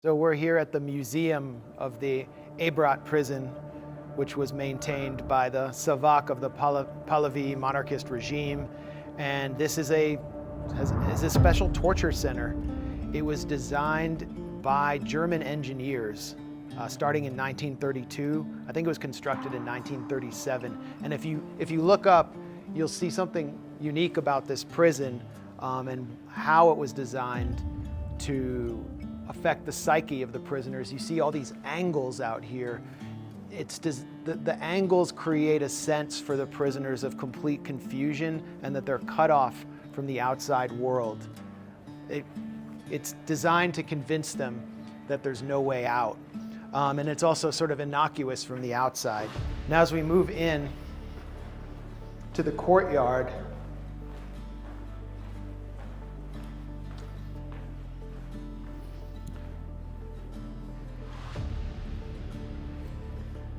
So we're here at the museum of the Ebrat Prison, which was maintained by the Savvak of the Pahlavi monarchist regime. And this is a special torture center. It was designed by German engineers starting in 1932. I think it was constructed in 1937. And if you look up, you'll see something unique about this prison and how it was designed to affect the psyche of the prisoners. You see all these angles out here. The angles create a sense for the prisoners of complete confusion and that they're cut off from the outside world. It's designed to convince them that there's no way out. And it's also sort of innocuous from the outside. Now as we move in to the courtyard,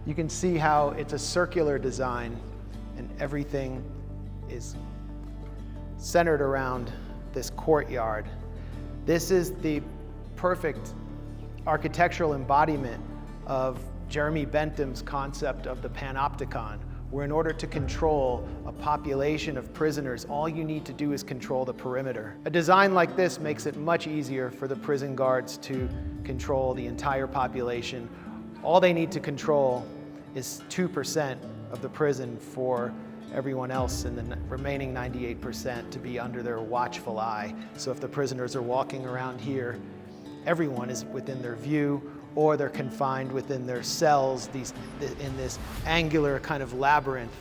you can see how it's a circular design and everything is centered around this courtyard. This is the perfect architectural embodiment of Jeremy Bentham's concept of the panopticon, where in order to control a population of prisoners, all you need to do is control the perimeter. A design like this makes it much easier for the prison guards to control the entire population. All they need to control is 2% of the prison for everyone else in the remaining 98% to be under their watchful eye. So if the prisoners are walking around here, everyone is within their view, or they're confined within their cells in this angular kind of labyrinth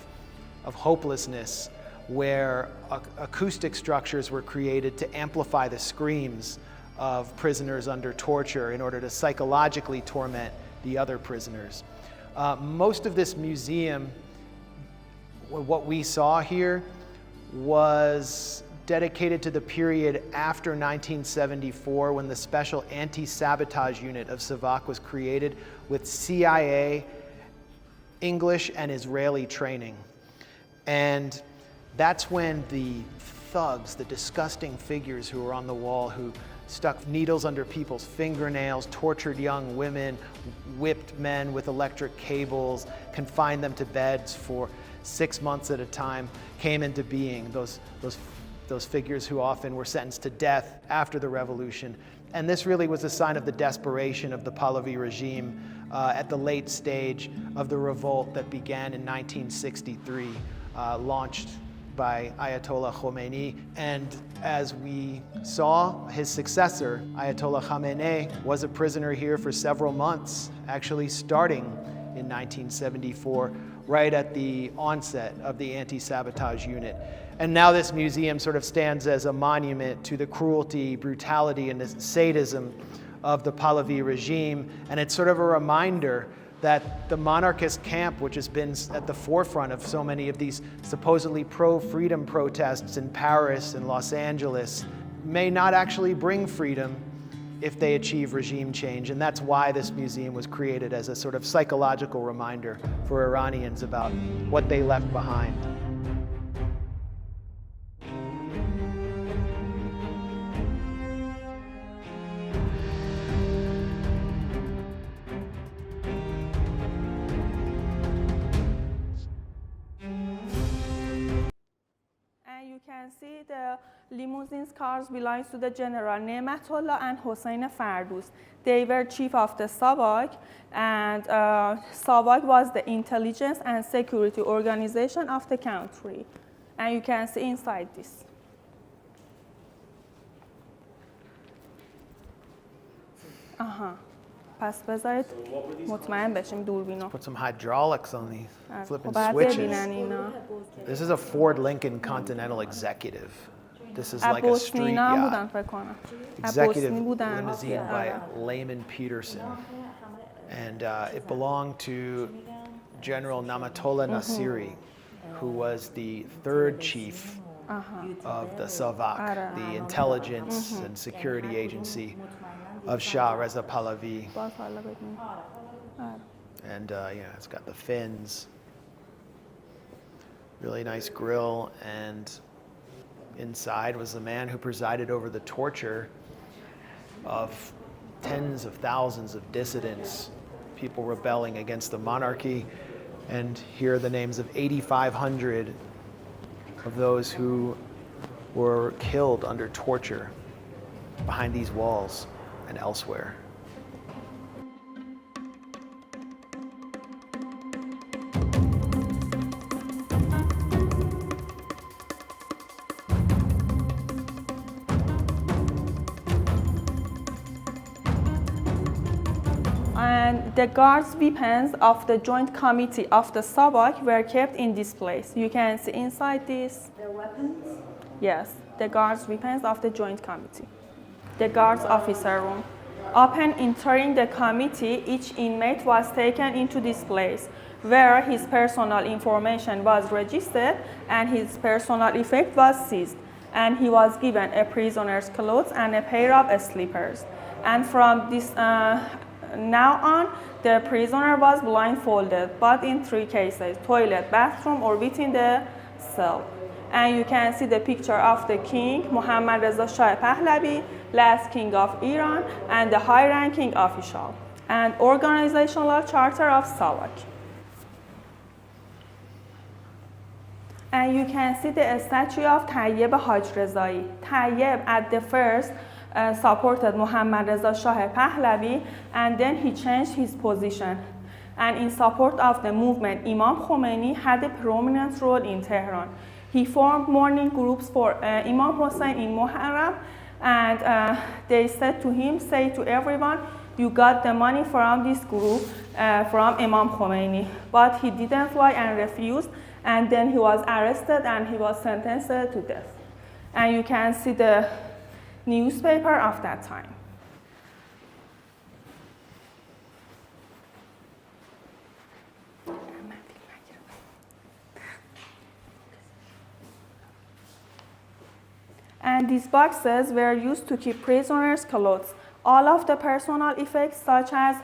of hopelessness where acoustic structures were created to amplify the screams of prisoners under torture in order to psychologically torment the other prisoners. Most of this museum, what we saw here, was dedicated to the period after 1974 when the special anti-sabotage unit of Savak was created with CIA, English, and Israeli training. And that's when the thugs, the disgusting figures who were on the wall, who stuck needles under people's fingernails, tortured young women, whipped men with electric cables, confined them to beds for 6 months at a time, came into being. Those figures who often were sentenced to death after the revolution. And this really was a sign of the desperation of the Pahlavi regime at the late stage of the revolt that began in 1963, launched by Ayatollah Khamanei. And as we saw, his successor, Ayatollah Khamanei, was a prisoner here for several months, actually starting in 1974, right at the onset of the anti-sabotage unit. And now this museum sort of stands as a monument to the cruelty, brutality, and the sadism of the Pahlavi regime. And it's sort of a reminder that the monarchist camp, which has been at the forefront of so many of these supposedly pro-freedom protests in Paris and Los Angeles, may not actually bring freedom if they achieve regime change. And that's why this museum was created, as a sort of psychological reminder for Iranians about what they left behind. You can see the limousines cars belongs to the general Ne'matollah and Hossein Fardous. They were chief of the Savak, and Savak was the intelligence and security organization of the country. And you can see inside this. پس بذارید مطمئن بشیم دوربینو. Put some hydraulics on these flipping switches. This is a Ford Lincoln Continental Executive. This is like a street yacht. Executive limousine by Layman Peterson. And it belonged to General Ne'matollah Nasiri, who was the third chief of the Savak, the intelligence and security agency of Shah, Reza Pahlavi. And it's got the fins, really nice grill, and inside was the man who presided over the torture of tens of thousands of dissidents, people rebelling against the monarchy. And here are the names of 8,500 of those who were killed under torture behind these walls and elsewhere. And the guards' weapons of the Joint Committee of the Savak were kept in this place. You can see inside this. Their weapons? Yes, the guards' weapons of the Joint Committee. The guards' officer room. Upon entering the committee, each inmate was taken into this place, where his personal information was registered and his personal effect was seized. And he was given a prisoner's clothes and a pair of slippers. And from this now on, the prisoner was blindfolded, but in 3 cases, toilet, bathroom, or within the cell. And you can see the picture of the king, Mohammad Reza Shah Pahlavi, last king of Iran, and the high-ranking official, and organizational charter of Savak. And you can see the statue of Tayyib Haj Rezai. Tayyib at the first supported Mohammad Reza Shah Pahlavi, and then he changed his position. And in support of the movement, Imam Khamenei had a prominent role in Tehran. He formed mourning groups for Imam Hussein in Muharram, and they said to him, say to everyone, you got the money from this group, from Imam Khamenei. But he didn't fly and refused, and then he was arrested and he was sentenced to death. And you can see the newspaper of that time. And these boxes were used to keep prisoners' clothes. All of the personal effects, such as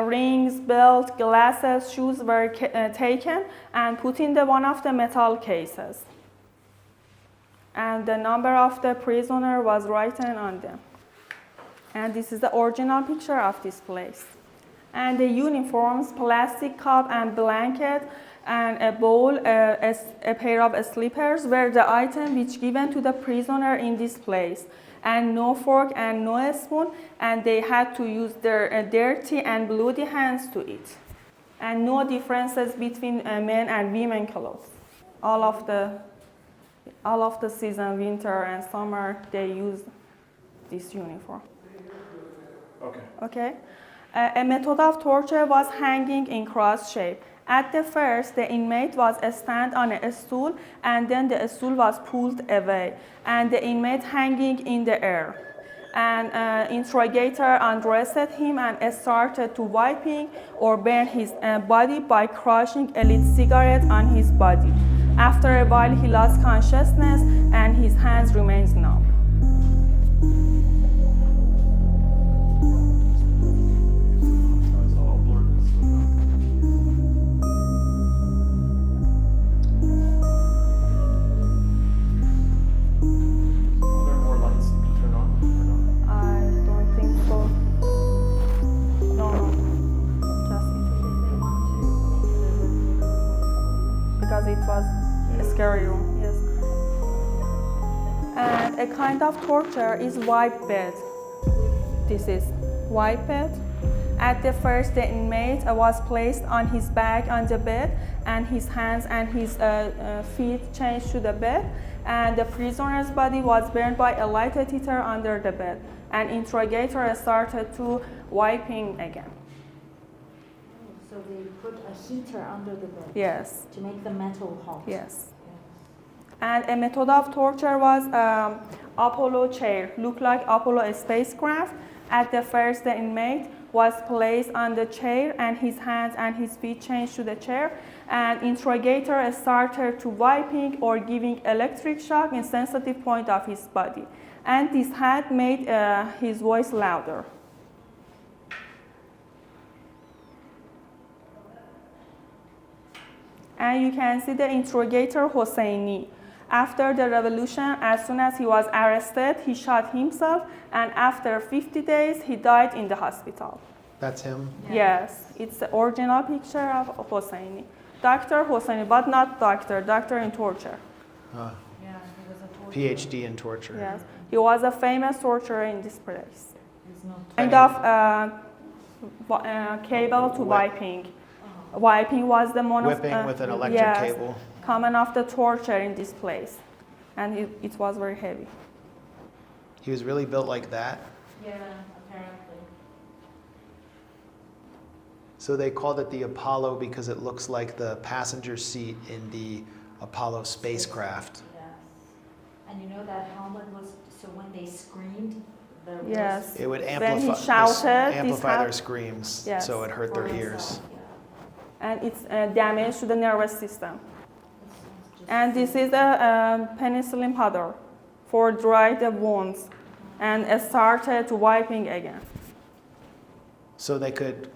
rings, belt, glasses, shoes, were taken and put in one of the metal cases. And the number of the prisoner was written on them. And this is the original picture of this place. And the uniforms, plastic cup and blanket, and a bowl, a pair of slippers were the item which given to the prisoner in this place. And no fork and no spoon, and they had to use their dirty and bloody hands to eat. And no differences between men and women clothes. All of the season, winter and summer, they use this uniform. Okay. A method of torture was hanging in cross shape. At the first, the inmate was stand on a stool, and then the stool was pulled away, and the inmate hanging in the air. And interrogator undressed him and started to wiping or burn his body by crushing a lit cigarette on his body. After a while, he lost consciousness and his hands remained numb. It was a scary room, yes. And a kind of torture is white bed. This is white bed. At the first, the inmate was placed on his back on the bed, and his hands and his feet changed to the bed. And the prisoner's body was burned by a lighted heater under the bed. And interrogator started to wiping again. So they put a heater under the bed? Yes. To make the metal hot? Yes. And a method of torture was Apollo chair, looked like Apollo spacecraft. At the first, the inmate was placed on the chair, and his hands and his feet changed to the chair. And interrogator started to wiping or giving electric shock in sensitive point of his body. And this had made his voice louder. And you can see the interrogator Hosseini. After the revolution, as soon as he was arrested, he shot himself, and after 50 days, he died in the hospital. That's him? Yes, it's the original picture of Hosseini. Dr. Hosseini, but not doctor in torture. Uh, Yeah, he was a torturer. PhD in torture. Yes, he was a famous torturer in this place. He's not. Kind of cable to wiping. Wiping was the one Whipping of with an electric yes, cable. common of the torture in this place, and it was very heavy. He was really built like that. Yeah, apparently. So they called it the Apollo because it looks like the passenger seat in the Apollo spacecraft. Yes. And you know that helmet was, so when they screamed, their voice Yes. It would When he amplify, shouted, amplify their this screams, Yes. so it hurt their for ears. himself, yeah. And it's damage to the nervous system. It's just And this is a penicillin powder for dry the wounds, and it started to wiping again. So they could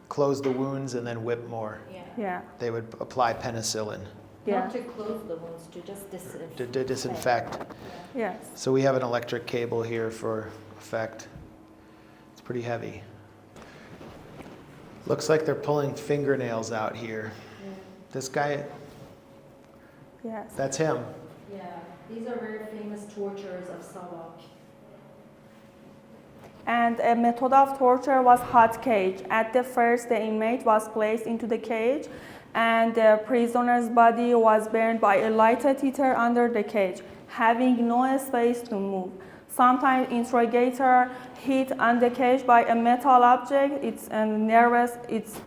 close the wounds and then whip more. Yeah. Yeah, They would apply penicillin yeah, Not to close the wounds, to just disinfect. to disinfect. yes. So we have an electric cable here for effect. It's pretty heavy. Looks like they're pulling fingernails out here. This guy, Yes. that's him. Yeah, these are very famous torturers of Savak. And a method of torture was hot cage. At the first, the inmate was placed into the cage, and the prisoner's body was burned by a lighted heater under the cage, having no space to move. Sometimes interrogator hit on the cage by a metal object. It's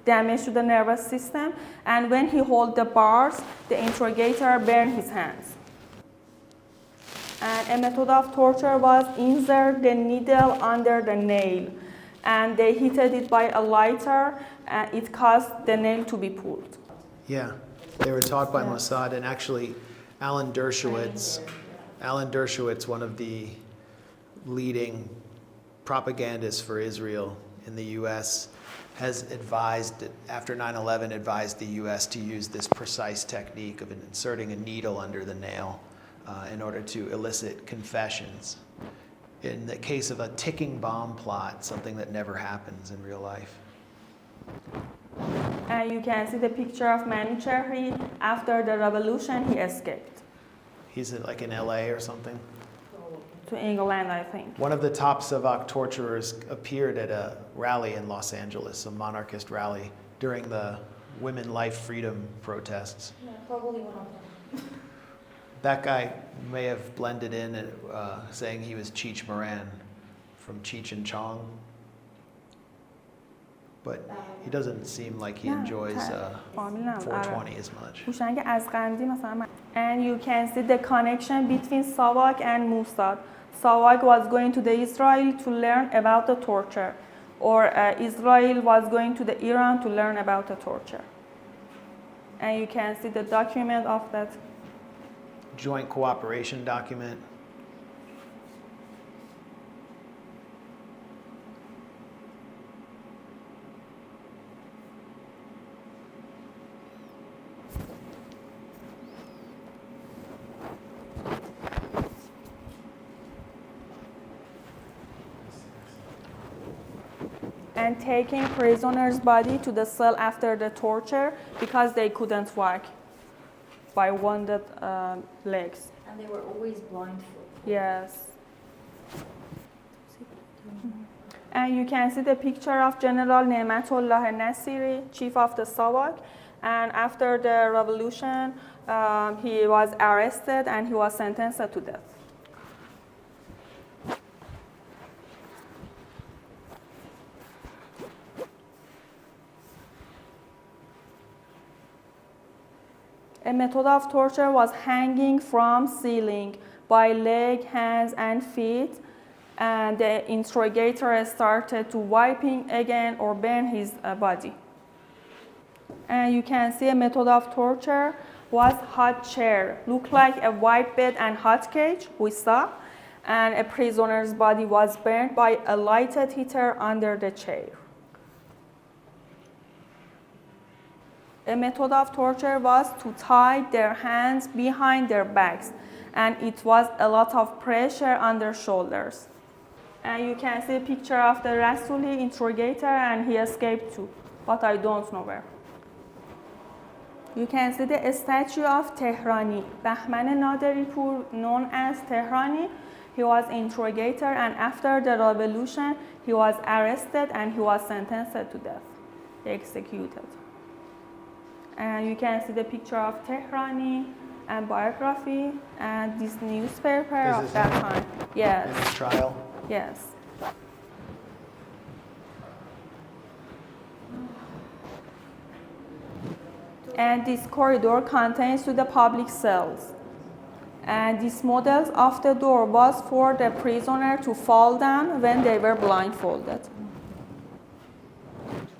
damage to the nervous system, and when he hold the bars, the interrogator burned his hands. And a method of torture was insert the needle under the nail, and they heated it by a lighter, and it caused the nail to be pulled. Yeah, they were taught by Mossad, and actually Alan Dershowitz, one of the leading propagandists for Israel in the U.S., has advised, after 9/11, advised the U.S. to use this precise technique of inserting a needle under the nail in order to elicit confessions. In the case of a ticking bomb plot, something that never happens in real life. And you can see the picture of Manicherry. After the revolution, he escaped He's like in L.A. or something. to England, I think. One of the top Savak torturers appeared at a rally in Los Angeles, a monarchist rally, during the Women Life Freedom protests. Yeah, probably one of them. That guy may have blended in saying he was Cheech Moran from Cheech and Chong. But he doesn't seem like he enjoys 420 as much. هوشنگ از قندی مثلا. And you can see the connection between Savak and Mossad. Savak was going to the Israel to learn about the torture, or Israel was going to the Iran to learn about the torture. And you can see the document of that. Joint cooperation document. And taking prisoners' body to the cell after the torture because they couldn't walk by wounded legs. And they were always blindfolded. Yes. And you can see the picture of General Ne'matollah Nasiri, chief of the Savak. And after the revolution, he was arrested and he was sentenced to death. A method of torture was hanging from ceiling by leg, hands, and feet, and the interrogator started to wiping again or burn his body. And you can see a method of torture was hot chair, looked like a white bed and hot cage we saw, and a prisoner's body was burned by a lighted heater under the chair. A method of torture was to tie their hands behind their backs, and it was a lot of pressure on their shoulders. And you can see a picture of the Rasuli interrogator, and he escaped too, but I don't know where. You can see the statue of Tehrani, Bahman Nadaripur, known as Tehrani. He was interrogator, and after the revolution, he was arrested and he was sentenced to death, executed. And you can see the picture of Tehrani and biography and this newspaper of that time. Yes. In his trial? Yes. And this corridor contains to the public cells. And these models of the door was for the prisoner to fall down when they were blindfolded.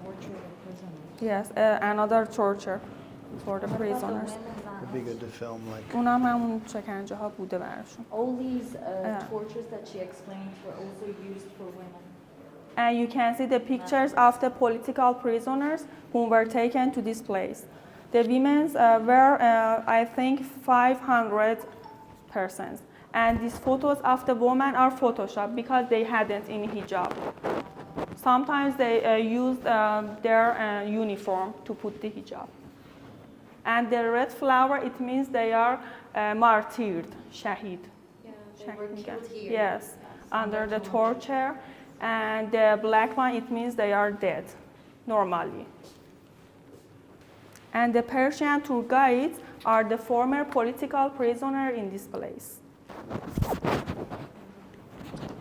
Torture of prisoners. Yes, another torture for the What about the prisoners. women's It'd be good to film like. اونم همون شکنجه ها بوده براشون. All these tortures that she explained were also used for women. And you can see the pictures of the political prisoners who were taken to this place. The women were, I think, 500 persons. And these photos of the women are photoshopped because they hadn't any hijab. Sometimes they used their uniform to put the hijab. And the red flower, it means they are martyred, shahid. Yeah, they were killed here. Yes, under the torture. And the black one, it means they are dead, normally. And the Persian tour guides are the former political prisoner in this place.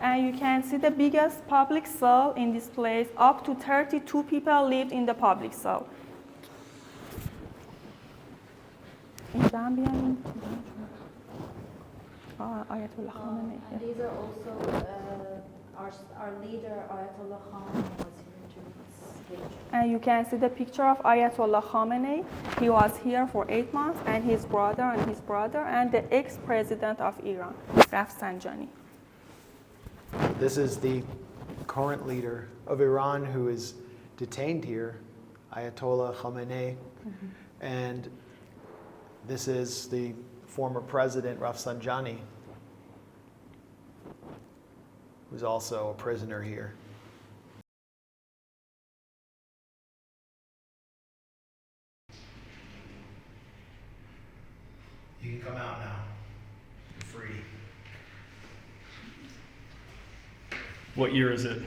And you can see the biggest public cell in this place. Up to 32 people lived in the public cell. Ayatollah Khamanei. And these are also our leader, Ayatollah Khamanei, was here to speak. And you can see the picture of Ayatollah Khamanei. He was here for 8 months, and his brother, and the ex-president of Iran, Rafsanjani. This is the current leader of Iran who is detained here, Ayatollah Khamanei. Mm-hmm. And this is the former president, Rafsanjani, who's also a prisoner here. You can come out now. You're free. What year is it?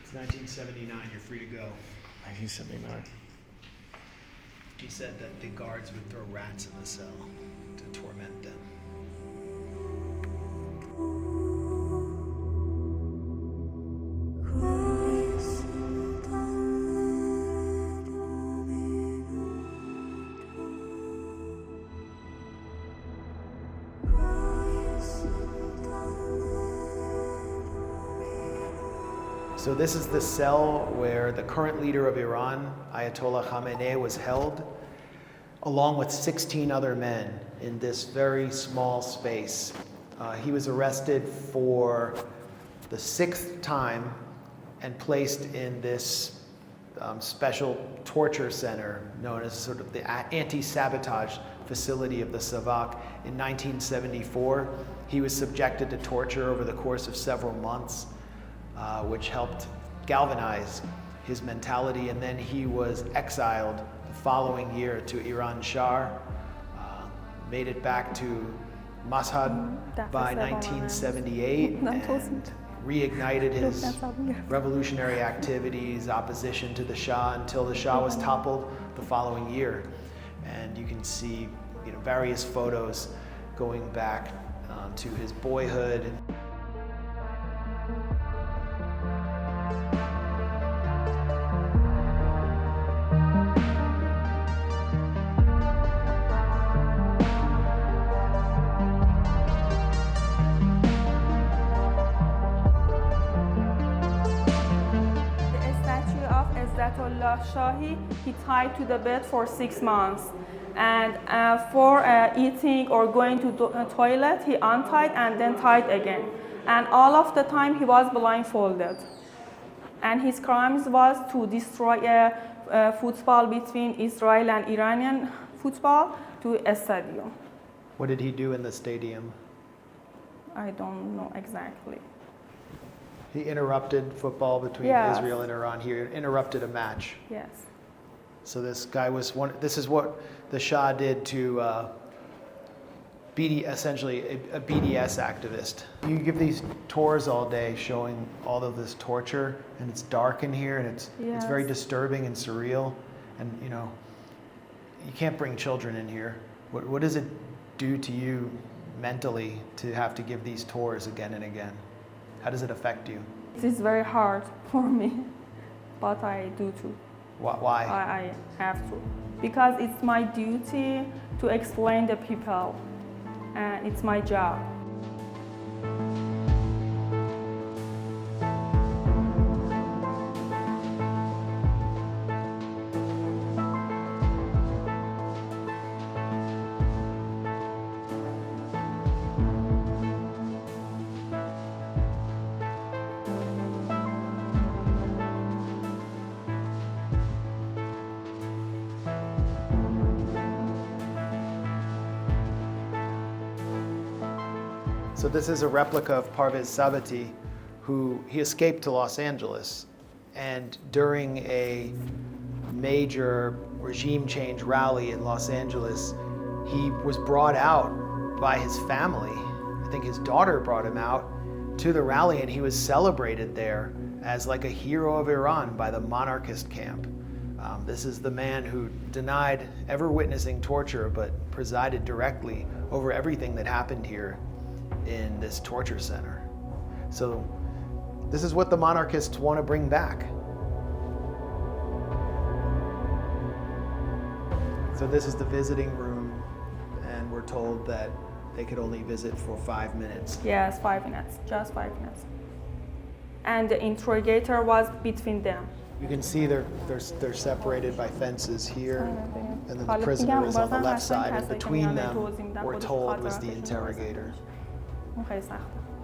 It's 1979. You're free to go. 1979. He said that the guards would throw rats in the cell to torment them. So this is the cell where the current leader of Iran, Ayatollah Khamanei, was held, along with 16 other men in this very small space. He was arrested for the 6th time and placed in this special torture center known as sort of the anti-sabotage facility of the Savak. In 1974, he was subjected to torture over the course of several months, which helped galvanize his mentality, and then he was exiled the following year to Iran Shah, made it back to Mashhad by 1978, and reignited his revolutionary activities, opposition to the Shah, until the Shah was toppled the following year. And you can see, various photos going back to his boyhood. Shahi, he tied to the bed for 6 months, and for eating or going to the toilet, he untied and then tied again, and all of the time he was blindfolded. And his crimes was to destroy football between Israel and Iranian football to a stadium. What did he do in the stadium? I don't know exactly. He interrupted football between Yes. Israel and Iran. He interrupted a match. Yes. So this guy was one. This is what the Shah did to essentially a BDS activist. You give these tours all day showing all of this torture, and it's dark in here, and it's very Yes. disturbing and surreal. And you can't bring children in here. What does it do to you mentally to have to give these tours again and again? How does it affect you? It is very hard for me, but I do too. Why? I have to. Because it's my duty to explain the people, and it's my job. So this is a replica of Parvez Sabati, he escaped to Los Angeles, and during a major regime change rally in Los Angeles, he was brought out by his family. I think his daughter brought him out to the rally, and he was celebrated there as like a hero of Iran by the monarchist camp. This is the man who denied ever witnessing torture, but presided directly over everything that happened here in this torture center. So this is what the monarchists want to bring back. So this is the visiting room, and we're told that they could only visit for 5 minutes. Yes, 5 minutes, just 5 minutes. And the interrogator was between them. You can see they're separated by fences here, and then the prisoner is on the left side, and between them, we're told, was the interrogator. خیلی سخته.